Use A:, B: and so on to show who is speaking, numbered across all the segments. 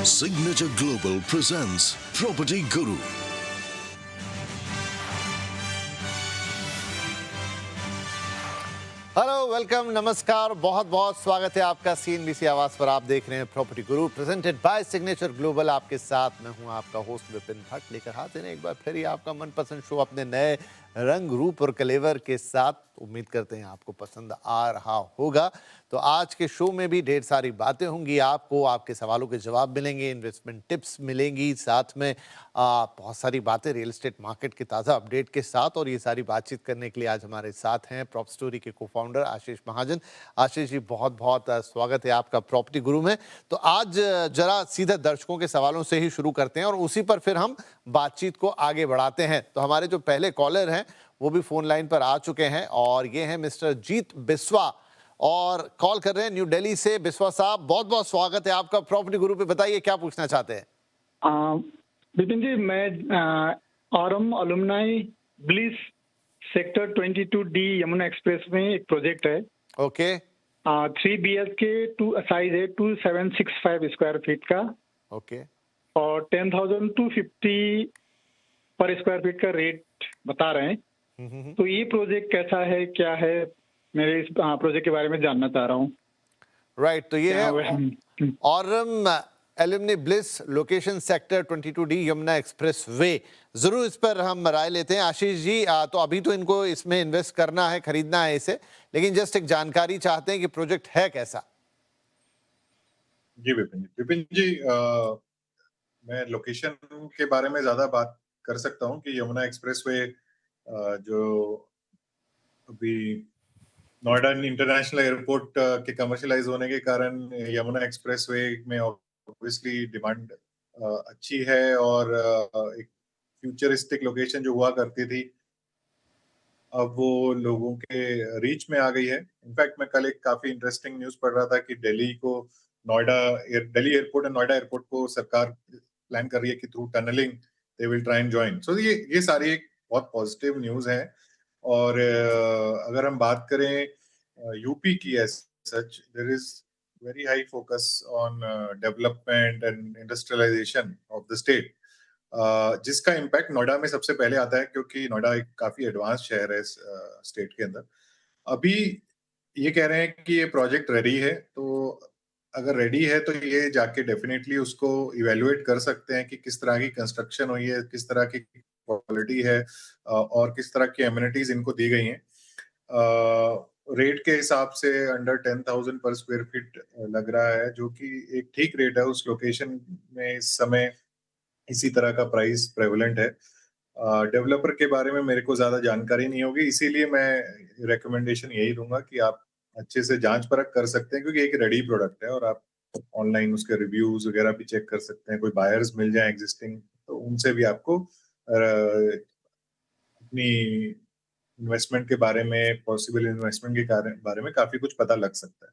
A: Signature Global presents Property Guru.
B: Hello, welcome, नमस्कार, बहुत बहुत स्वागत है आपका CNBC आवाज पर। आप देख रहे हैं property Guru presented by signature global. आपके साथ मैं हूं आपका होस्ट विपिन भट्ट, लेकर हाजिर हैं एक बार फिर ही आपका मनपसंद शो अपने नए रंग रूप और कलेवर के साथ। उम्मीद करते हैं आपको पसंद आ रहा होगा। तो आज के शो में भी ढेर सारी बातें होंगी, आपको आपके सवालों के जवाब मिलेंगे, इन्वेस्टमेंट टिप्स मिलेंगी, साथ में बहुत सारी बातें रियल एस्टेट मार्केट के ताज़ा अपडेट के साथ। और ये सारी बातचीत करने के लिए आज हमारे साथ हैं प्रॉप स्टोरी के को फाउंडर आशीष महाजन। आशीष जी, बहुत बहुत स्वागत है आपका प्रॉपर्टी गुरु में। तो आज जरा सीधे दर्शकों के सवालों से ही शुरू करते हैं और उसी पर फिर हम बातचीत को आगे बढ़ाते हैं। तो हमारे जो पहले कॉलर हैं वो भी फोन लाइन पर आ चुके हैं और ये हैं मिस्टर जीत बिस्वा और कॉल कर रहे हैं न्यू दिल्ली से। बिस्वा साहब, बहुत बहुत स्वागत है आपका प्रॉपर्टी गुरु पे। बताइए क्या पूछना चाहते हैं।
C: विपिन जी, मैं Aurum alumni bliss sector 22D Yamuna express में एक प्रोजेक्ट है।
B: ओके।
C: 3 BHK साइज है, 2765 स्क्वायर फीट का।
B: ओके।
C: और 10,250 पर स्क्वायर फीट का रेट बता रहे हैं। तो ये प्रोजेक्ट कैसा है, क्या है, मेरे इस प्रोजेक्ट के बारे में जानना चाह रहा हूँ।
B: राइट, तो ये है Aurum alumni bliss, location sector 22D Yamuna express way. जरूर इस पर हम राय लेते हैं। आशीष जी, तो अभी तो इनको इसमें इन्वेस्ट करना है, खरीदना है इसे, लेकिन जस्ट एक जानकारी चाहते हैं कि प्रोजेक्ट है कैसा।
D: जी विपिन जी, मैं लोकेशन के बारे में ज्यादा बात कर सकता हूँ कि यमुना एक्सप्रेसवे जो अभी नोएडा इंटरनेशनल एयरपोर्ट के कमर्शियलाइज होने के कारण यमुना एक्सप्रेसवे में ऑब्वियसली डिमांड अच्छी है और एक फ्यूचरिस्टिक लोकेशन जो हुआ करती थी अब वो लोगों के रीच में आ गई है। इनफैक्ट मैं कल एक काफी इंटरेस्टिंग न्यूज पढ़ रहा था कि Delhi airport and Noida airport को सरकार प्लान कर रही है कि through tunnelling they will try and join. So ये सारी एक बहुत पॉजिटिव न्यूज है। और अगर हम बात करें यूपी की, as such there is very high focus on development and industrialisation of the state, जिसका इम्पैक्ट नोएडा में सबसे पहले आता है क्योंकि नोएडा एक काफी एडवांस शहर है स्टेट के अंदर। अभी ये कह रहे हैं कि ये प्रोजेक्ट रेडी है, तो अगर रेडी है तो ये जाके डेफिनेटली उसको इवेल्युएट कर सकते हैं कि किस तरह की कंस्ट्रक्शन हुई है, किस तरह की क्वालिटी है और किस तरह की एमिनिटीज इनको दी गई हैं। रेट के हिसाब से अंडर 10,000 पर स्क्वायर फीट लग रहा है, जो कि एक ठीक रेट है उस लोकेशन में। इस समय इसी तरह का प्राइस प्रेवलेंट है। डेवलपर के बारे में मेरे को ज्यादा जानकारी नहीं होगी, इसीलिए मैं रिकमेंडेशन यही दूंगा कि आप अच्छे से जांच परख कर सकते हैं, क्योंकि एक रेडी प्रोडक्ट है और आप ऑनलाइन उसके रिव्यूज वगैरह भी चेक कर सकते हैं। कोई बायर्स मिल जाए एग्जिस्टिंग, तो उनसे भी आपको अपनी इन्वेस्टमेंट के बारे में, पॉसिबल इन्वेस्टमेंट के बारे में काफी कुछ पता लग सकता है।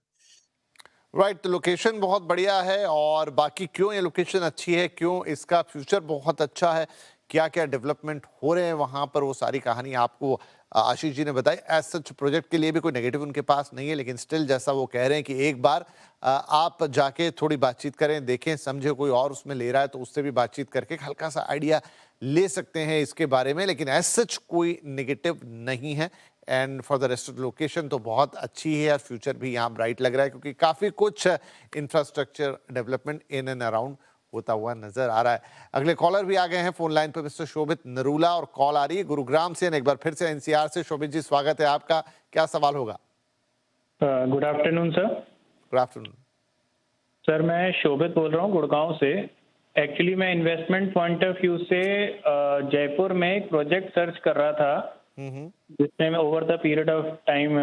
B: राइट, तो लोकेशन बहुत बढ़िया है और बाकी क्यों ये लोकेशन अच्छी है, क्यों इसका फ्यूचर बहुत अच्छा है, क्या क्या डेवलपमेंट हो रहे हैं वहाँ पर, वो सारी कहानी आपको आशीष जी ने बताई। एज सच प्रोजेक्ट के लिए भी कोई नेगेटिव उनके पास नहीं है, लेकिन स्टिल जैसा वो कह रहे हैं कि एक बार आप जाके थोड़ी बातचीत करें, देखें, समझे, कोई और उसमें ले रहा है तो उससे भी बातचीत करके हल्का सा आइडिया ले सकते हैं इसके बारे में, लेकिन एज सच कोई नेगेटिव नहीं है। And for the rest of location तो बहुत अच्छी है और फ्यूचर भी यहाँ ब्राइट लग रहा है, क्योंकि काफ़ी कुछ infrastructure development in and around होता हुआ नजर आ रहा है। अगले कॉलर भी आ गए हैं फोन लाइन पर, मिस्टर शोभित नरूला, और कॉल आ रही है गुरुग्राम से। एक बार फिर से NCR से। शोभित जी, स्वागत है आपका। क्या सवाल होगा?
C: Good afternoon sir.
B: Good afternoon
C: sir, मैं शोभित बोल रहा हूँ गुड़गांव से। एक्चुअली मैं इन्वेस्टमेंट पॉइंट ऑफ व्यू से जयपुर में एक प्रोजेक्ट सर्च कर रहा था, जिसमें मैं over the period of time,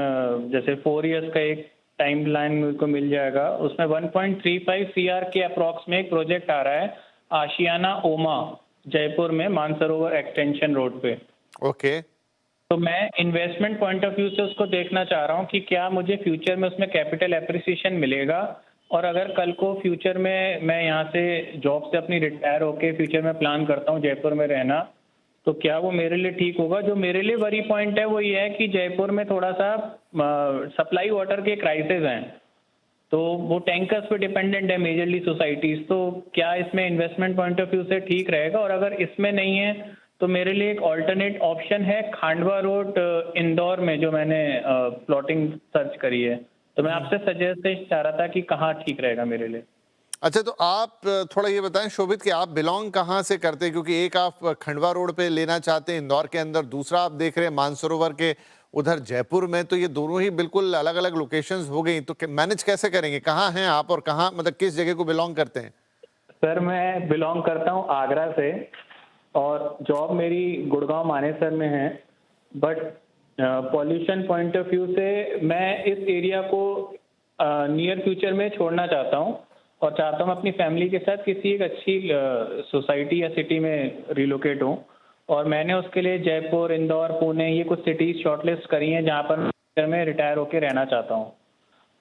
C: जैसे 4 इयर्स का एक टाइम लाइन मुझको मिल जाएगा। उसमें 1.35 CR के अप्रॉक्स में एक प्रोजेक्ट आ रहा है, आशियाना ओमा, जयपुर में मानसरोवर एक्सटेंशन रोड पे।
B: ओके।
C: तो मैं इन्वेस्टमेंट पॉइंट ऑफ व्यू से उसको देखना चाह रहा हूँ कि क्या मुझे फ्यूचर में उसमें कैपिटल एप्रिसिएशन मिलेगा, और अगर कल को फ्यूचर में मैं यहाँ से जॉब से अपनी रिटायर होके फ्यूचर में प्लान करता हूँ जयपुर में रहना, तो क्या वो मेरे लिए ठीक होगा? जो मेरे लिए वरी पॉइंट है वो ये है कि जयपुर में थोड़ा सा सप्लाई वाटर के क्राइसिस हैं। तो वो टैंकर्स पे डिपेंडेंट है मेजरली सोसाइटीज। तो क्या इसमें इन्वेस्टमेंट पॉइंट ऑफ व्यू से ठीक रहेगा? और अगर इसमें नहीं है तो मेरे लिए एक ऑल्टरनेट ऑप्शन है खांडवा रोड इंदौर में, जो मैंने प्लॉटिंग सर्च करी है। तो मैं आपसे सजेस्ट चाह रहा था कि कहाँ ठीक रहेगा मेरे लिए।
B: अच्छा, तो आप थोड़ा ये बताएं शोभित कि आप बिलोंग कहाँ से करते हैं, क्योंकि एक आप खंडवा रोड पे लेना चाहते हैं इंदौर के अंदर, दूसरा आप देख रहे हैं मानसरोवर के उधर जयपुर में, तो ये दोनों ही बिल्कुल अलग अलग लोकेशंस हो गई, तो मैनेज कैसे करेंगे? कहाँ हैं आप और कहाँ, मतलब किस जगह को बिलोंग करते हैं?
C: सर मैं बिलोंग करता हूँ आगरा से और जॉब मेरी गुड़गांव मानेसर में है। But pollution point of view से मैं इस एरिया को नियर फ्यूचर में छोड़ना चाहता हूँ और चाहता हूँ अपनी फैमिली के साथ किसी एक अच्छी सोसाइटी या सिटी में रिलोकेट हूँ। और मैंने उसके लिए जयपुर, इंदौर, पुणे ये कुछ सिटीज शॉर्टलिस्ट करी हैं जहाँ पर मैं रिटायर होकर रहना चाहता हूँ।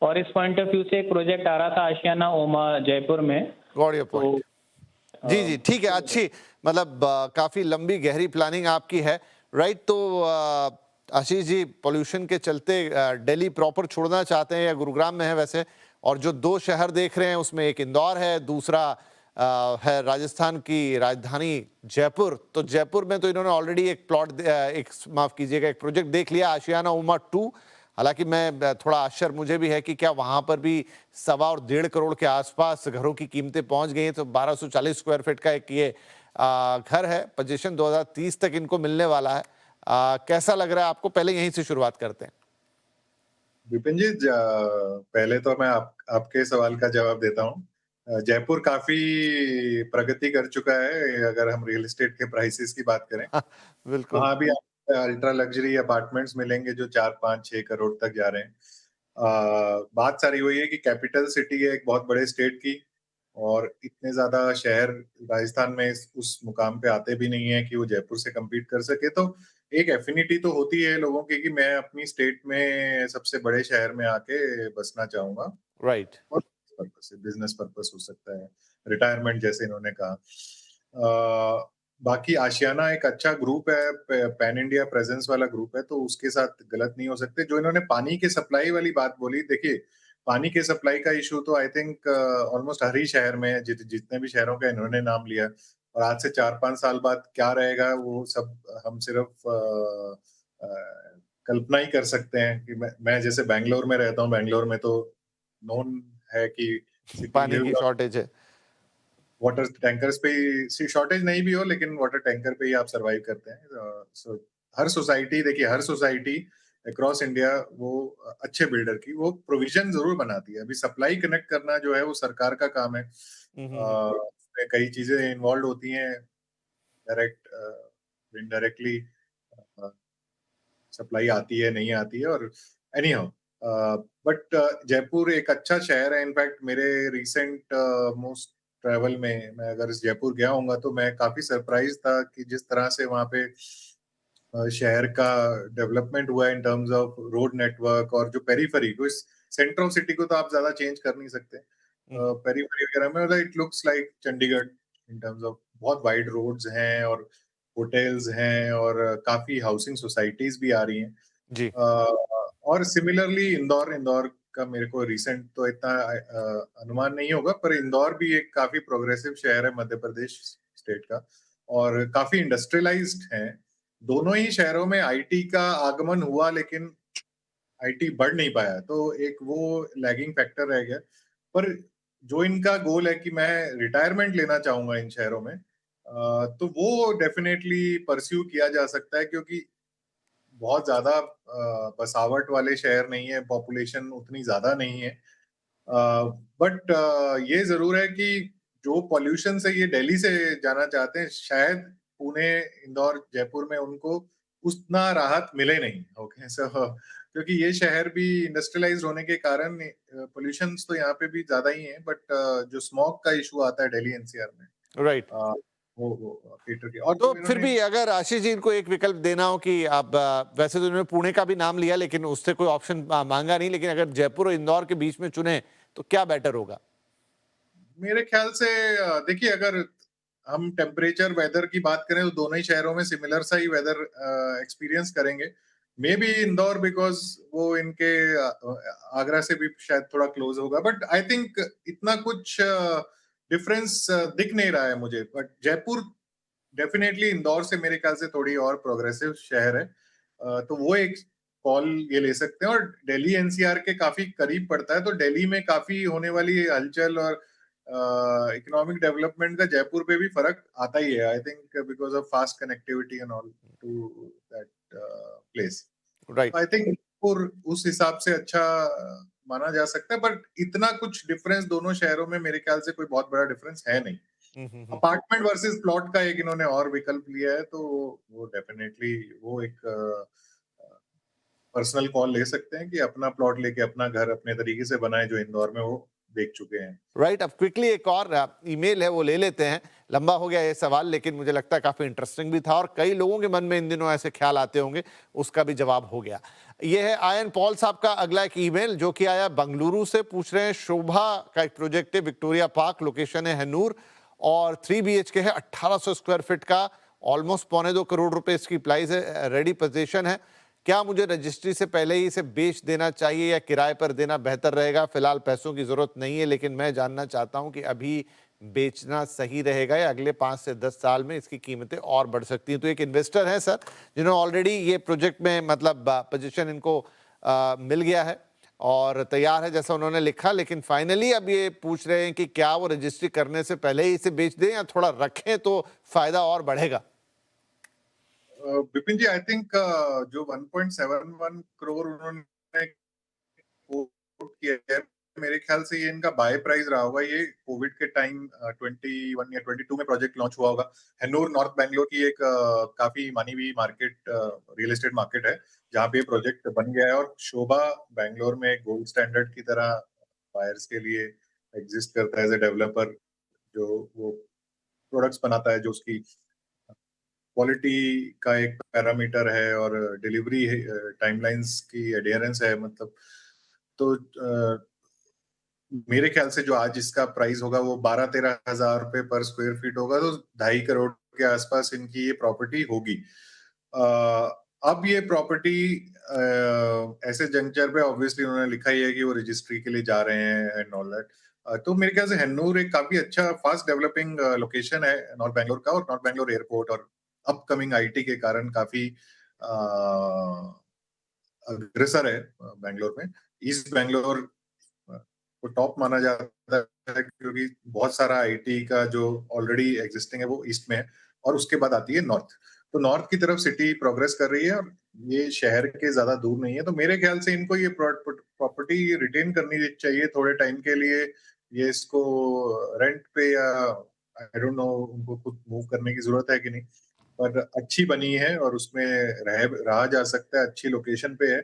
C: और इस पॉइंट ऑफ व्यू से एक प्रोजेक्ट आ रहा था आशियाना ओमा जयपुर में।
B: Got your point. जी जी, ठीक है, अच्छी, मतलब काफी लंबी गहरी प्लानिंग आपकी है, राइट? तो आशीष जी, पोल्यूशन के चलते दिल्ली प्रॉपर छोड़ना चाहते हैं या गुरुग्राम में है वैसे, और जो दो शहर देख रहे हैं उसमें एक इंदौर है, दूसरा है राजस्थान की राजधानी जयपुर। तो जयपुर में तो इन्होंने ऑलरेडी एक प्लॉट, एक माफ कीजिएगा, एक प्रोजेक्ट देख लिया आशियाना उमा 2। हालांकि मैं थोड़ा आश्चर्य मुझे भी है कि क्या वहां पर भी 1.25 और 1.5 करोड़ के आसपास घरों की कीमतें पहुंच गई हैं। तो 1240 स्क्वायर फीट का एक ये घर है, पोजीशन 2030 तक इनको मिलने वाला है। कैसा लग रहा है आपको? पहले यहीं से शुरुआत करते हैं।
D: विपिन जी, पहले तो मैं आपके सवाल का जवाब देता हूँ। जयपुर काफी प्रगति कर चुका है अगर हम रियल एस्टेट के प्राइसेस की बात करें।
B: बिल्कुल।
D: वहां भी अल्ट्रा लग्जरी अपार्टमेंट्स मिलेंगे जो 4, 5, 6 करोड़ तक जा रहे हैं। बात सारी वही है कि कैपिटल सिटी है एक बहुत बड़े स्टेट की, और इतने ज्यादा शहर राजस्थान में उस मुकाम पे आते भी नहीं है कि वो जयपुर से compete कर सके। तो एक एफिनिटी तो होती है लोगों की कि मैं अपनी स्टेट में सबसे बड़े शहर में आके बसना चाहूंगा,
B: राइट।
D: और पर्पस से बिजनेस पर्पस हो सकता है, रिटायरमेंट जैसे इन्होंने कहा। बाकी आशियाना एक अच्छा ग्रुप है, पैन इंडिया प्रेजेंस वाला ग्रुप है, तो उसके साथ गलत नहीं हो सकते। जो इन्होंने पानी के सप्लाई वाली बात बोली, देखिए पानी के सप्लाई का इशू तो आई थिंक ऑलमोस्ट हर ही शहर में है, जितने भी शहरों का इन्होंने नाम लिया। और आज से 4, 5 साल बाद क्या रहेगा वो सब हम सिर्फ कल्पना ही कर सकते हैं। कि मैं जैसे बैंगलोर में रहता हूँ, बैंगलोर में तो नोन है कि सिटी
B: पानी की शॉर्टेज है।
D: वाटर टैंकर्स पे ही, शॉर्टेज नहीं भी हो लेकिन वाटर टैंकर पे ही आप सरवाइव करते हैं। सो हर सोसाइटी, देखिए हर सोसाइटी अक्रॉस इंडिया वो अच्छे बिल्डर की वो प्रोविजन जरूर बनाती है। अभी सप्लाई कनेक्ट करना जो है वो सरकार का काम है। उसमें कई चीजें इन्वॉल्व होती हैं, डायरेक्ट इनडायरेक्टली सप्लाई आती है नहीं आती है। और एनी हाउ, बट जयपुर एक अच्छा शहर है। इनफैक्ट मेरे रिसेंट मोस्ट ट्रैवल में मैं अगर जयपुर गया हूँगा तो मैं काफी सरप्राइज था कि जिस तरह से वहाँ पे शहर का डेवलपमेंट हुआ है in terms of road network, और जो पेरीफेरी को, इस सेंटर ऑफ सिटी को तो आप ज्यादा चेंज कर नहीं सकते। पेरीफेरी वगैरह में मतलब it looks like Chandigarh in terms of बहुत वाइड रोड्स हैं और होटल्स हैं और काफी हाउसिंग सोसाइटीज भी आ रही हैं।
B: जी।
D: और सिमिलरली इंदौर, इंदौर का मेरे को रिसेंट तो इतना अनुमान नहीं होगा, पर इंदौर भी एक काफी प्रोग्रेसिव शहर है मध्य प्रदेश स्टेट का, और काफी इंडस्ट्रियलाइज्ड है। दोनों ही शहरों में आईटी का आगमन हुआ लेकिन आईटी बढ़ नहीं पाया, तो एक वो लैगिंग फैक्टर रह गया। पर जो इनका गोल है कि मैं रिटायरमेंट लेना चाहूंगा इन शहरों में, तो वो डेफिनेटली परस्यू किया जा सकता है, क्योंकि बहुत ज्यादा बसावट वाले शहर नहीं है, पॉपुलेशन उतनी ज्यादा नहीं है। बट ये जरूर है कि जो पॉल्यूशन से ये दिल्ली से जाना चाहते हैं, शायद पुणे, इंदौर, जयपुर में उनको उतना राहत मिले नहीं। ओके, सो क्योंकि ये शहर भी इंडस्ट्रियलाइज होने के कारण पोल्यूशन तो यहाँ पे भी ज्यादा ही है, बट जो स्मॉग का इशू आता है दिल्ली एनसीआर में,
B: राइट।
D: वो पीटर की। और
B: तो
D: जो
B: फिर
D: इन्होंने
B: भी अगर आशीष जी इनको एक विकल्प देना हो कि आप, वैसे तो इन्होंने पुणे का भी नाम लिया लेकिन उससे कोई ऑप्शन मांगा नहीं, लेकिन अगर जयपुर और इंदौर के बीच में चुने तो क्या बेटर होगा?
D: मेरे ख्याल से देखिए, अगर हम टेम्परेचर वेदर की बात करें तो दोनों ही शहरों में सिमिलर सा ही वेदर एक्सपीरियंस करेंगे। मे बी इंदौर बिकॉज वो इनके आगरा से भी शायद थोड़ा क्लोज होगा, बट आई थिंक इतना कुछ डिफरेंस दिख नहीं रहा है मुझे। बट जयपुर डेफिनेटली इंदौर से मेरे ख्याल से थोड़ी और प्रोग्रेसिव शहर है, तो वो एक कॉल ये ले सकते हैं। और दिल्ली एनसीआर के काफी करीब पड़ता है, तो दिल्ली में काफी होने वाली हलचल और इकोनॉमिक डेवलपमेंट का जयपुर पे भी फर्क आता ही है, I think because of fast connectivity and all to that place.
B: Right.
D: I think उस हिसाब से अच्छा माना जा सकता है, बट इतना कुछ डिफरेंस दोनों शहरों में मेरे ख्याल से कोई बहुत बड़ा डिफरेंस है नहीं। अपार्टमेंट वर्सेस प्लॉट का एक इन्होंने और विकल्प लिया है, तो वो डेफिनेटली वो एक पर्सनल कॉल ले सकते हैं कि अपना प्लॉट लेके अपना घर अपने तरीके से बनाए, जो इंदौर में वो देख चुके हैं।
B: राइट। अब क्विकली एक और ईमेल है वो ले लेते हैं, लंबा हो गया ये सवाल लेकिन मुझे लगता है काफी इंटरेस्टिंग भी था और कई लोगों के मन में इन दिनों ऐसे ख्याल आते होंगे, उसका भी जवाब हो गया। ये है आयन पॉल साहब का अगला एक ईमेल जो कि आया बंगलुरु से। पूछ रहे हैं शोभा का एक प्रोजेक्ट है विक्टोरिया पार्क, लोकेशन है हनूर और 3 BHK है, 1800 स्क्वायर फीट का, ऑलमोस्ट 2.25 करोड़ रुपए इसकी प्राइस है, रेडी पोजीशन है। क्या मुझे रजिस्ट्री से पहले ही इसे बेच देना चाहिए या किराए पर देना बेहतर रहेगा? फिलहाल पैसों की जरूरत नहीं है लेकिन मैं जानना चाहता हूं कि अभी बेचना सही रहेगा या अगले 5 से 10 साल में इसकी कीमतें और बढ़ सकती हैं। तो एक इन्वेस्टर है सर जिन्होंने ऑलरेडी ये प्रोजेक्ट में मतलब पोजीशन इनको मिल गया है और तैयार है जैसा उन्होंने लिखा, लेकिन फाइनली अब ये पूछ रहे हैं कि क्या वो रजिस्ट्री करने से पहले ही इसे बेच दें या थोड़ा रखें तो फायदा और बढ़ेगा।
D: विपिन जी, आई थिंक जो 1.71 करोड़ उन्होंने कोट किया है, मेरे ख्याल से ये इनका बाय प्राइस रहा होगा। ये कोविड के टाइम 21 या 22 में प्रोजेक्ट लॉन्च हुआ होगा। हन्नूर नॉर्थ बैंगलोर की एक काफी मानी हुई मार्केट, रियल एस्टेट मार्केट है, जहाँ पे प्रोजेक्ट बन गया है। और शोभा बैंगलोर में गोल्ड स्टैंडर्ड की तरह बायर्स के लिए एग्जिस्ट करता है एज ए डेवलपर, जो वो प्रोडक्ट्स बनाता है, जो उसकी क्वालिटी का एक पैरामीटर है और डिलीवरी टाइमलाइंस की एडियरेंस है। मतलब तो मेरे ख्याल से जो आज इसका प्राइस होगा वो 12-13 हजार रुपए पर स्क्वायर फीट होगा, तो 2.5 करोड़ के आसपास इनकी ये प्रॉपर्टी होगी। अब ये प्रॉपर्टी ऐसे जंक्चर पे ऑब्वियसली उन्होंने लिखा ही है कि वो रजिस्ट्री के लिए जा रहे हैं एंड ऑल दैट, तो मेरे ख्याल से हन्नूर एक काफी अच्छा फास्ट डेवलपिंग लोकेशन है नॉर्थ बैंगलोर का, और नॉर्थ बैंगलोर एयरपोर्ट और अपकमिंग आईटी के कारण काफी अग्रसर है बैंगलोर में। ईस्ट बैंगलोर को टॉप माना जाता है क्योंकि बहुत सारा आईटी का जो ऑलरेडी एग्जिस्टिंग है वो ईस्ट में है, और उसके बाद आती है नॉर्थ। तो नॉर्थ की तरफ सिटी प्रोग्रेस कर रही है और ये शहर के ज्यादा दूर नहीं है, तो मेरे ख्याल से इनको ये प्रॉपर्टी रिटेन करनी चाहिए थोड़े टाइम के लिए। ये इसको रेंट पे या आई डोंट नो उनको खुद मूव करने की जरूरत है कि नहीं, पर अच्छी बनी है और उसमें रहा जा सकता है, अच्छी लोकेशन पे है,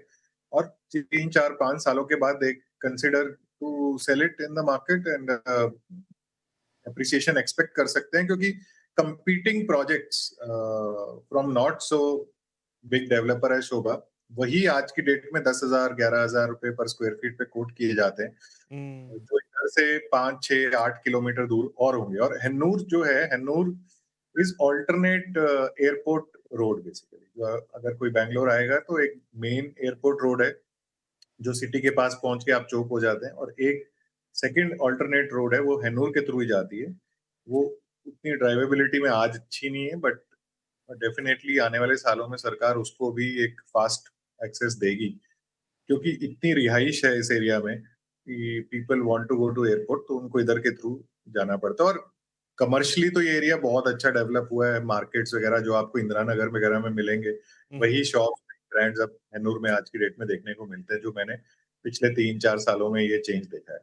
D: और 3-4-5 सालों के बाद एक consider to sell it in the market and appreciation expect कर सकते हैं, क्योंकि competing projects from not so big developer है शोभा, वही आज की डेट में 10,000-11,000 रुपए पर स्क्वायर फीट पे कोट किए जाते हैं, जो इधर से 5-6-8 किलोमीटर दूर और होंगे। और हन्नूर जो है, Hennur is alternate airport road basically. अगर कोई बैंगलोर आएगा तो एक मेन एयरपोर्ट रोड है जो सिटी के पास पहुंच के आप चौक हो जाते हैं, और एक सेकंड ऑल्टरनेट रोड है वो हन्नूर के थ्रू ही जाती है। वो उतनी ड्राइवेबिलिटी में आज अच्छी नहीं है, बट डेफिनेटली आने वाले सालों में सरकार उसको भी एक फास्ट एक्सेस देगी, क्योंकि इतनी रिहाइश है इस एरिया में कि people want to go to airport, तो उनको इधर के थ्रू जाना पड़ता है। और कमर्शियली तो ये एरिया बहुत अच्छा डेवलप हुआ है, मार्केट्स वगैरह जो आपको इंदिरा नगर वगैरह में मिलेंगे, वही शॉप ब्रांड्स अब हन्नूर में आज की डेट में देखने को मिलते हैं, जो मैंने पिछले 3-4 सालों में ये चेंज देखा है।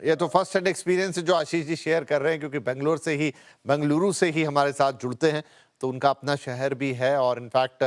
B: ये तो फर्स्ट हैंड एक्सपीरियंस जो आशीष जी शेयर कर रहे हैं, क्योंकि बेंगलुरु से ही हमारे साथ जुड़ते हैं, तो उनका अपना शहर भी है। और इनफैक्ट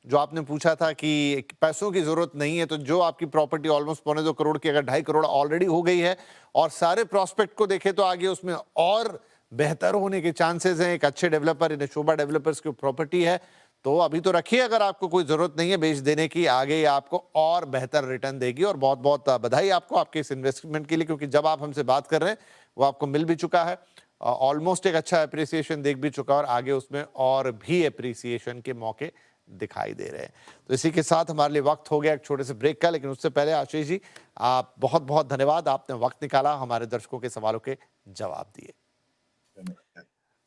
B: जो आपने पूछा था कि पैसों की जरूरत नहीं है, तो जो आपकी प्रॉपर्टी ऑलमोस्ट 2.25 करोड़ की अगर 2.5 करोड़ ऑलरेडी हो गई है और सारे प्रॉस्पेक्ट को देखें तो आगे उसमें और बेहतर होने के चांसेस हैं। एक अच्छे डेवलपर, शोभा डेवलपर्स की प्रॉपर्टी है, तो अभी तो रखिए, अगर आपको कोई जरूरत नहीं है बेच देने की, आगे ये आपको और बेहतर रिटर्न देगी। और बहुत बहुत बधाई आपको आपके इस इन्वेस्टमेंट के लिए, क्योंकि जब आप हमसे बात कर रहे हैं वो आपको मिल भी चुका है, ऑलमोस्ट एक अच्छा अप्रिसिएशन देख भी चुका है, और आगे उसमें और भी अप्रिसिएशन के मौके दिखाई दे रहे हैं। तो इसी के साथ हमारे लिए वक्त हो गया एक छोटे से ब्रेक का, लेकिन उससे पहले आशीष जी आप बहुत बहुत धन्यवाद, आपने वक्त निकाला, हमारे दर्शकों के सवालों के जवाब दिए।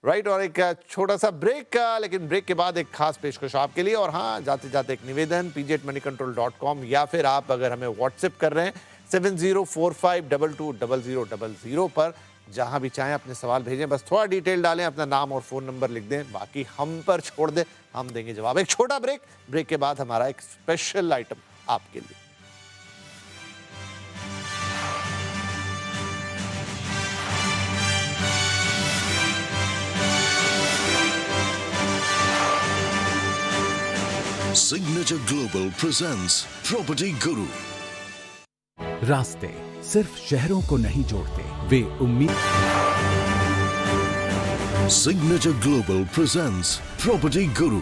B: राइट, और एक छोटा सा ब्रेक, लेकिन ब्रेक के बाद एक खास पेशकश आपके लिए। और हाँ, जाते जाते एक निवेदन, pg@moneycontrol.com या फिर आप अगर हमें व्हाट्सएप कर रहे हैं 7045220000 पर, जहां भी चाहें अपने सवाल भेजें, बस थोड़ा डिटेल डालें, अपना नाम और फोन नंबर लिख दें, बाकी हम पर छोड़ दें, हम देंगे जवाब। एक छोटा ब्रेक, ब्रेक के बाद हमारा एक स्पेशल आइटम आपके लिए।
A: Signature Global presents Property Guru.
E: रास्ते सिर्फ शहरों को नहीं जोड़ते, वे उम्मीद।
A: Signature Global presents Property Guru.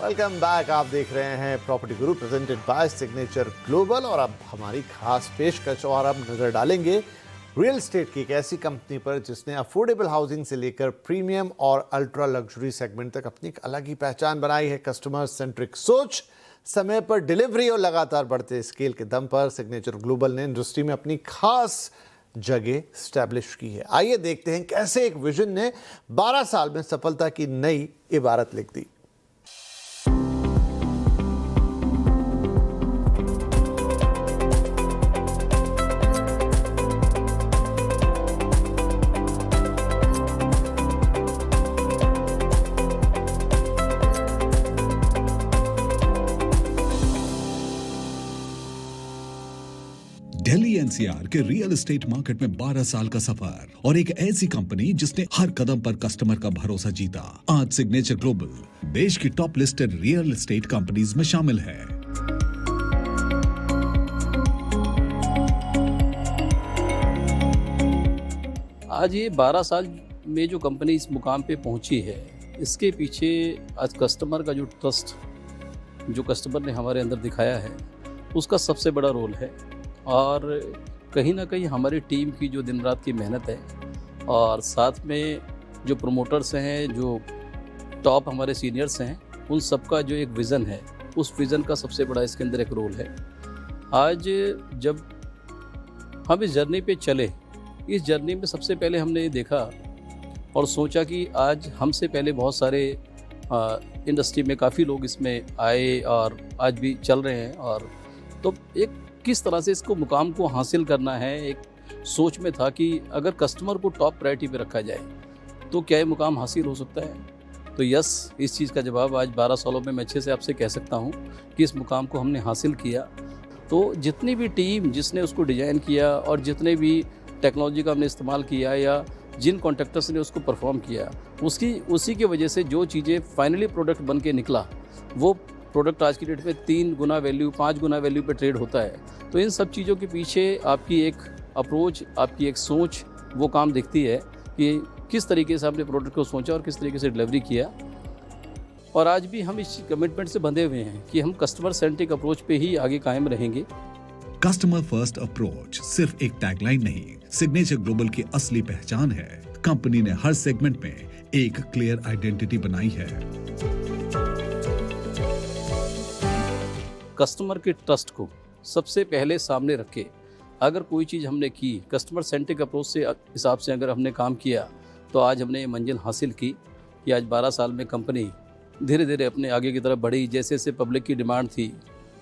B: Welcome back, आप देख रहे हैं property Guru presented by signature global. और अब हमारी खास पेशकश, और अब नजर डालेंगे रियल एस्टेट की एक ऐसी कंपनी पर जिसने अफोर्डेबल हाउसिंग से लेकर प्रीमियम और अल्ट्रा लग्जरी सेगमेंट तक अपनी एक अलग ही पहचान बनाई है। कस्टमर सेंट्रिक सोच, समय पर डिलीवरी और लगातार बढ़ते स्केल के दम पर सिग्नेचर ग्लोबल ने इंडस्ट्री में अपनी खास जगह स्टैब्लिश की है। आइए देखते हैं कैसे एक विजन ने 12 साल में सफलता की नई इबारत लिख दी।
F: दिल्ली एनसीआर के रियल एस्टेट मार्केट में 12 साल का सफर और एक ऐसी कंपनी जिसने हर कदम पर कस्टमर का भरोसा जीता। आज सिग्नेचर ग्लोबल देश की top listed real estate companies में शामिल है।
G: आज ये 12 साल में जो कंपनी इस मुकाम पे पहुंची है, इसके पीछे आज कस्टमर का जो ट्रस्ट, जो कस्टमर ने हमारे अंदर दिखाया है, उसका सबसे बड़ा रोल है। और कहीं ना कहीं हमारी टीम की जो दिन रात की मेहनत है, और साथ में जो प्रमोटर्स हैं, जो टॉप हमारे सीनियर्स हैं, उन सबका जो एक विज़न है, उस विज़न का सबसे बड़ा इसके अंदर एक रोल है। आज जब हम इस जर्नी पे चले, इस जर्नी में सबसे पहले हमने ये देखा और सोचा कि आज हमसे पहले बहुत सारे इंडस्ट्री में काफ़ी लोग इसमें आए और आज भी चल रहे हैं, और तो एक किस तरह से इसको मुकाम को हासिल करना है, एक सोच में था कि अगर कस्टमर को टॉप प्रायोरिटी पे रखा जाए तो क्या ये मुकाम हासिल हो सकता है। तो यस, इस चीज़ का जवाब आज 12 सालों में मैं अच्छे से आपसे कह सकता हूँ कि इस मुकाम को हमने हासिल किया। तो जितनी भी टीम जिसने उसको डिज़ाइन किया और जितने भी टेक्नोलॉजी का हमने इस्तेमाल किया या जिन कॉन्ट्रैक्टर्स ने उसको परफॉर्म किया, उसी की वजह से जो चीज़ें फाइनली प्रोडक्ट बन के निकला, वो प्रोडक्ट आज की डेट में 3 गुना वैल्यू, 5 गुना वैल्यू पे ट्रेड होता है। तो इन सब चीज़ों के पीछे आपकी एक अप्रोच, आपकी एक सोच, वो काम दिखती है कि किस तरीके से आपने प्रोडक्ट को सोचा और किस तरीके से डिलीवरी किया। और आज भी हम इस कमिटमेंट से बंधे हुए हैं कि हम कस्टमर सेंट्रिक अप्रोच पे ही आगे कायम रहेंगे।
F: कस्टमर फर्स्ट अप्रोच सिर्फ एक टैगलाइन नहीं, सिग्नेचर ग्लोबल की असली पहचान है। कंपनी ने हर सेगमेंट में एक क्लियर आइडेंटिटी बनाई है।
G: कस्टमर के ट्रस्ट को सबसे पहले सामने रखे अगर कोई चीज़ हमने की, कस्टमर सेंट्रिक अप्रोच से हिसाब से अगर हमने काम किया, तो आज हमने ये मंजिल हासिल की कि आज 12 साल में कंपनी धीरे धीरे अपने आगे की तरफ बढ़ी। जैसे जैसे पब्लिक की डिमांड थी,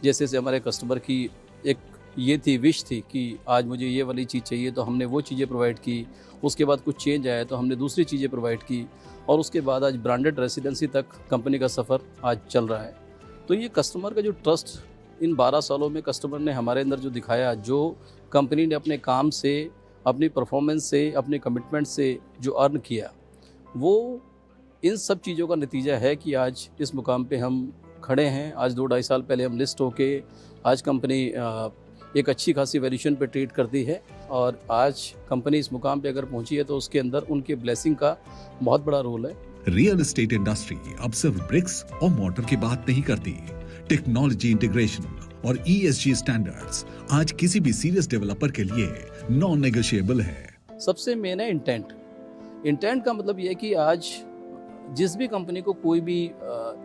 G: जैसे जैसे हमारे कस्टमर की एक ये थी, विश थी कि आज मुझे ये वाली चीज़ चाहिए, तो हमने वो चीज़ें प्रोवाइड की। उसके बाद कुछ चेंज आया तो हमने दूसरी चीज़ें प्रोवाइड की, और उसके बाद आज ब्रांडेड रेसिडेंसी तक कंपनी का सफ़र आज चल रहा है। तो ये कस्टमर का जो ट्रस्ट इन 12 सालों में कस्टमर ने हमारे अंदर जो दिखाया, जो कंपनी ने अपने काम से, अपनी परफॉर्मेंस से, अपने कमिटमेंट से जो अर्न किया, वो इन सब चीज़ों का नतीजा है कि आज इस मुकाम पे हम खड़े हैं। आज 2-2.5 साल पहले हम लिस्ट होके आज कंपनी एक अच्छी खासी वैल्यूएशन पे ट्रेड करती है, और आज कंपनी इस मुकाम पे अगर पहुंची है तो उसके अंदर उनके ब्लेसिंग का बहुत बड़ा रोल है।
F: रियल एस्टेट इंडस्ट्री अब सिर्फ ब्रिक्स और मोटर की बात नहीं करती। टेक्नोलॉजी इंटीग्रेशन और ESG स्टैंडर्ड्स आज किसी भी सीरियस डेवलपर के लिए नॉन नेगोशिएबल है।
G: सबसे मेन है इंटेंट। इंटेंट का मतलब ये है कि आज जिस भी कंपनी को कोई भी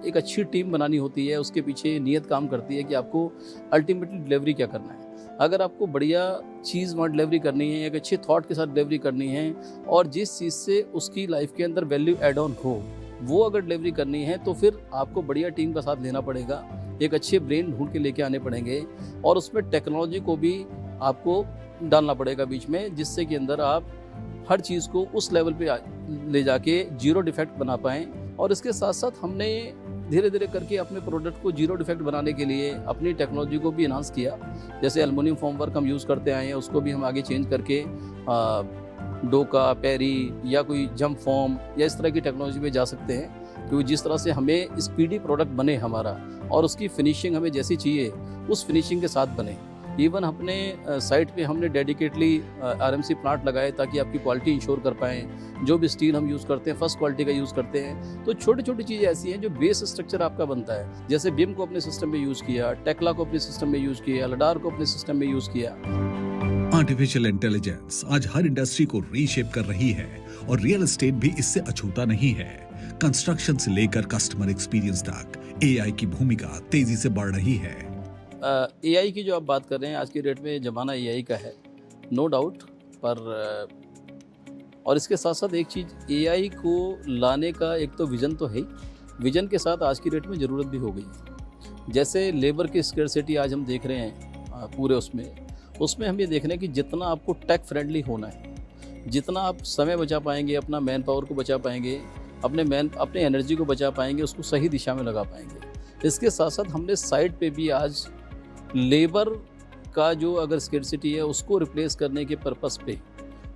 G: एक अच्छी टीम बनानी होती है, उसके पीछे नियत काम करती है कि आपको अल्टीमेटली डिलीवरी क्या करना है। अगर आपको बढ़िया चीज़ वहाँ डिलीवरी करनी है, एक अच्छे थॉट के साथ डिलीवरी करनी है और जिस चीज़ से उसकी लाइफ के अंदर वैल्यू एड ऑन हो, वो अगर डिलीवरी करनी है तो फिर आपको बढ़िया टीम का साथ लेना पड़ेगा, एक अच्छे ब्रेन ढूंढ के लेके आने पड़ेंगे और उसमें टेक्नोलॉजी को भी आपको डालना पड़ेगा बीच में, जिससे कि अंदर आप हर चीज़ को उस लेवल पे ले जाके जीरो डिफेक्ट बना पाएँ। और इसके साथ साथ हमने धीरे धीरे करके अपने प्रोडक्ट को जीरो डिफेक्ट बनाने के लिए अपनी टेक्नोलॉजी को भी इन्हांस किया। जैसे एल्युमिनियम फॉर्म वर्क हम यूज़ करते आए हैं, उसको भी हम आगे चेंज करके डोका, पेरी या कोई जंप फॉर्म या इस तरह की टेक्नोलॉजी पे जा सकते हैं, क्योंकि जिस तरह से हमें स्पीडी प्रोडक्ट बने हमारा और उसकी फिनिशिंग हमें जैसी चाहिए उस फिनिशिंग के साथ बने। इवन अपने साइट पे हमने डेडिकेटली आरएमसी प्लांट लगाए ताकि आपकी क्वालिटी इंश्योर कर पाएँ। जो भी स्टील हम यूज़ करते हैं फर्स्ट क्वालिटी का यूज़ करते हैं। तो छोटी छोटी चीज़ें ऐसी हैं जो बेस स्ट्रक्चर आपका बनता है। जैसे बिम को अपने सिस्टम में यूज़ किया, टेक्ला को अपने सिस्टम में यूज़ किया, लडार को अपने सिस्टम में यूज़ किया।
F: आर्टिफिशियल इंटेलिजेंस आज हर इंडस्ट्री को रीशेप कर रही है और रियल एस्टेट भी इससे अछूता नहीं है। कंस्ट्रक्शन से लेकर कस्टमर एक्सपीरियंस तक एआई की भूमिका तेजी से बढ़ रही है।
G: एआई की जो आप बात कर रहे हैं, आज की डेट में ज़माना एआई का है, नो डाउट। पर और इसके साथ साथ एक चीज़, एआई को लाने का एक तो विज़न तो है ही, विज़न के साथ आज की डेट में ज़रूरत भी हो गई है। जैसे लेबर की स्कैर्सिटी आज हम देख रहे हैं पूरे उसमें हम ये देख रहे हैं कि जितना आपको टेक फ्रेंडली होना है, जितना आप समय बचा पाएंगे, अपना मैन पावर को बचा पाएंगे, अपने एनर्जी को बचा पाएंगे, उसको सही दिशा में लगा पाएंगे। इसके साथ साथ हमने साइट पे भी आज लेबर का जो अगर स्कैर्सिटी है उसको रिप्लेस करने के पर्पस पे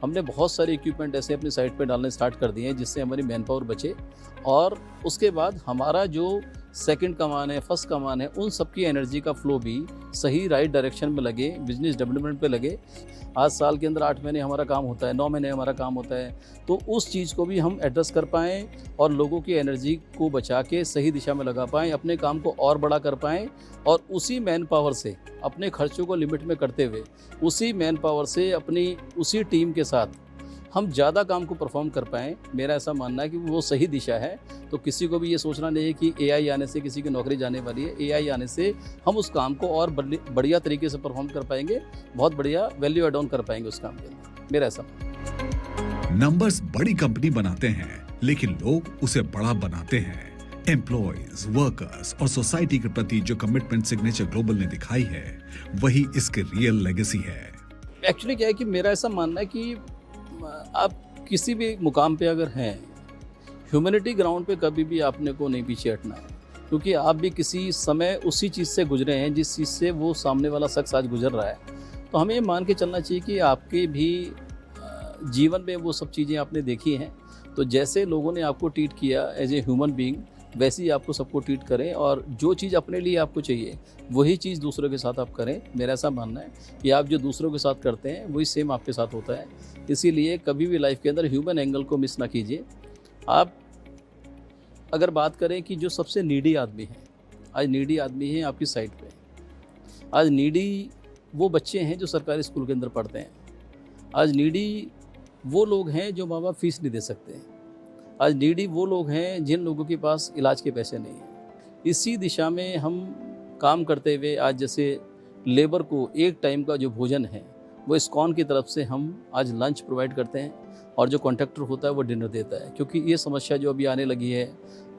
G: हमने बहुत सारे इक्विपमेंट ऐसे अपनी साइट पे डालने स्टार्ट कर दिए हैं जिससे हमारी मैन पावर बचे और उसके बाद हमारा जो सेकंड कमान है, फर्स्ट कमान है, उन सब की एनर्जी का फ्लो भी सही राइट डायरेक्शन में लगे, बिजनेस डेवलपमेंट पे लगे। आज साल के अंदर 8 महीने हमारा काम होता है, 9 महीने हमारा काम होता है, तो उस चीज़ को भी हम एड्रेस कर पाएँ और लोगों की एनर्जी को बचा के सही दिशा में लगा पाएँ, अपने काम को और बड़ा कर पाएँ और उसी मैन पावर से अपने खर्चों को लिमिट में करते हुए उसी मैन पावर से अपनी उसी टीम के साथ हम ज़्यादा काम को परफॉर्म कर पाएँ। मेरा ऐसा मानना है कि वो सही दिशा है। तो किसी को भी ये सोचना नहीं है कि एआई आने से किसी की नौकरी जाने वाली है। एआई आने से हम उस काम को और बढ़िया तरीके से परफॉर्म कर पाएंगे, बहुत बढ़िया वैल्यू एड ऑन कर पाएंगे उस काम के अंदर। मेरा ऐसा मानना है।
F: नंबर्स बड़ी कंपनी बनाते हैं लेकिन लोग उसे बड़ा बनाते हैं। एम्प्लॉयज, वर्कर्स और सोसाइटी के प्रति जो कमिटमेंट सिग्नेचर ग्लोबल ने दिखाई है वही इसके रियल लेगेसी है।
G: एक्चुअली क्या है कि मेरा ऐसा मानना है कि आप किसी भी मुकाम पे अगर हैं, ह्यूमैनिटी ग्राउंड पे कभी भी आपने को नहीं पीछे हटना है, क्योंकि आप भी किसी समय उसी चीज़ से गुजरे हैं जिस चीज़ से वो सामने वाला शख्स आज गुजर रहा है। तो हमें ये मान के चलना चाहिए कि आपके भी जीवन में वो सब चीज़ें आपने देखी हैं। तो जैसे लोगों ने आपको ट्रीट किया एज ए ह्यूमन बीइंग, वैसे ही आपको सबको ट्रीट करें और जो चीज़ अपने लिए आपको चाहिए वही चीज़ दूसरों के साथ आप करें। मेरा ऐसा मानना है कि आप जो दूसरों के साथ करते हैं वही सेम आपके साथ होता है। इसीलिए कभी भी लाइफ के अंदर ह्यूमन एंगल को मिस ना कीजिए। आप अगर बात करें कि जो सबसे नीडी आदमी है, आज नीडी आदमी है आपकी साइट पे। आज नीडी वो बच्चे हैं जो सरकारी स्कूल के अंदर पढ़ते हैं। आज नीडी वो लोग हैं जो माँ बाप फीस नहीं दे सकते हैं। आज नीडी वो लोग हैं जिन लोगों के पास इलाज के पैसे नहीं हैं। इसी दिशा में हम काम करते हुए आज जैसे लेबर को एक टाइम का जो भोजन है वो इस्कॉन की तरफ से हम आज लंच प्रोवाइड करते हैं और जो कॉन्ट्रैक्टर होता है वो डिनर देता है। क्योंकि ये समस्या जो अभी आने लगी है,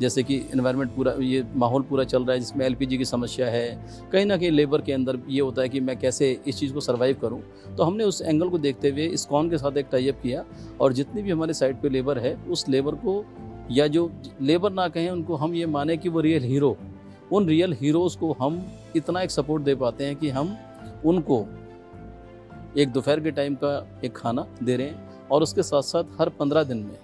G: जैसे कि एनवायरनमेंट पूरा ये माहौल पूरा चल रहा है जिसमें एलपीजी की समस्या है, कहीं ना कहीं लेबर के अंदर ये होता है कि मैं कैसे इस चीज़ को सर्वाइव करूं। तो हमने उस एंगल को देखते हुए इस्कॉन के साथ एक टाई अप किया और जितनी भी हमारे साइट पे लेबर है उस लेबर को, या जो लेबर ना कहें उनको, हम ये माने कि वो रियल हीरो, उन रियल हीरोज़ को हम इतना एक सपोर्ट दे पाते हैं कि हम उनको एक दोपहर के टाइम का एक खाना दे रहे हैं। और उसके साथ साथ हर 15 दिन में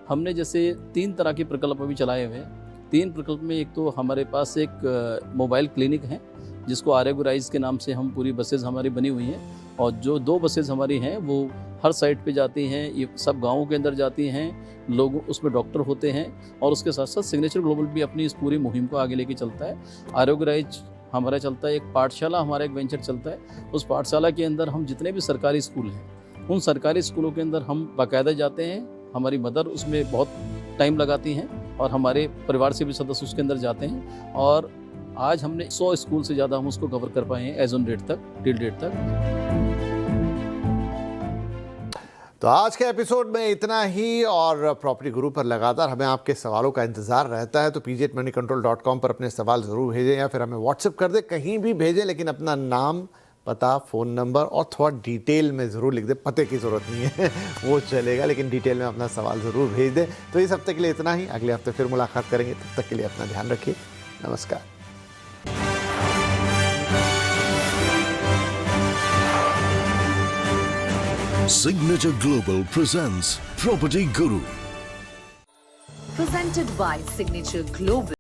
G: हमने जैसे 3 तरह के प्रकल्प अभी चलाए हुए हैं। 3 प्रकल्प में एक तो हमारे पास एक मोबाइल क्लिनिक है जिसको आरोग्य राइज के नाम से हम पूरी बसेज हमारी बनी हुई हैं और जो 2 बसेज हमारी हैं वो हर साइट पे जाती हैं, ये सब गाँवों के अंदर जाती हैं, लोग उसमें डॉक्टर होते हैं। और उसके साथ साथ सिग्नेचर ग्लोबल भी अपनी इस पूरी मुहिम को आगे लेके चलता है। आरोग्य राइज हमारा चलता है, एक पाठशाला हमारा एक वेंचर चलता है। उस पाठशाला के अंदर हम जितने भी सरकारी स्कूल हैं उन सरकारी स्कूलों के अंदर हम बाकायदा जाते हैं। हमारी मदर उसमें बहुत टाइम लगाती हैं और हमारे परिवार से भी सदस्य उसके अंदर जाते हैं और आज हमने 100 स्कूल से ज़्यादा हम उसको कवर कर पाए हैं एज ऑन डेट तक, टिल डेट तक।
B: तो आज के एपिसोड में इतना ही और प्रॉपर्टी गुरु पर लगातार हमें आपके सवालों का इंतजार रहता है, तो pgmoneycontrol.com पर अपने सवाल ज़रूर भेजें या फिर हमें व्हाट्सएप कर दें, कहीं भी भेजें, लेकिन अपना नाम, पता, फ़ोन नंबर और थोड़ा डिटेल में ज़रूर लिख दें। पते की ज़रूरत नहीं है वो चलेगा, लेकिन डिटेल में अपना सवाल ज़रूर भेज दें। तो इस हफ्ते के लिए इतना ही, अगले हफ्ते फिर मुलाकात करेंगे, तब तक के लिए अपना ध्यान रखिए। नमस्कार।
A: Signature Global presents Property Guru.
H: Presented by Signature Global.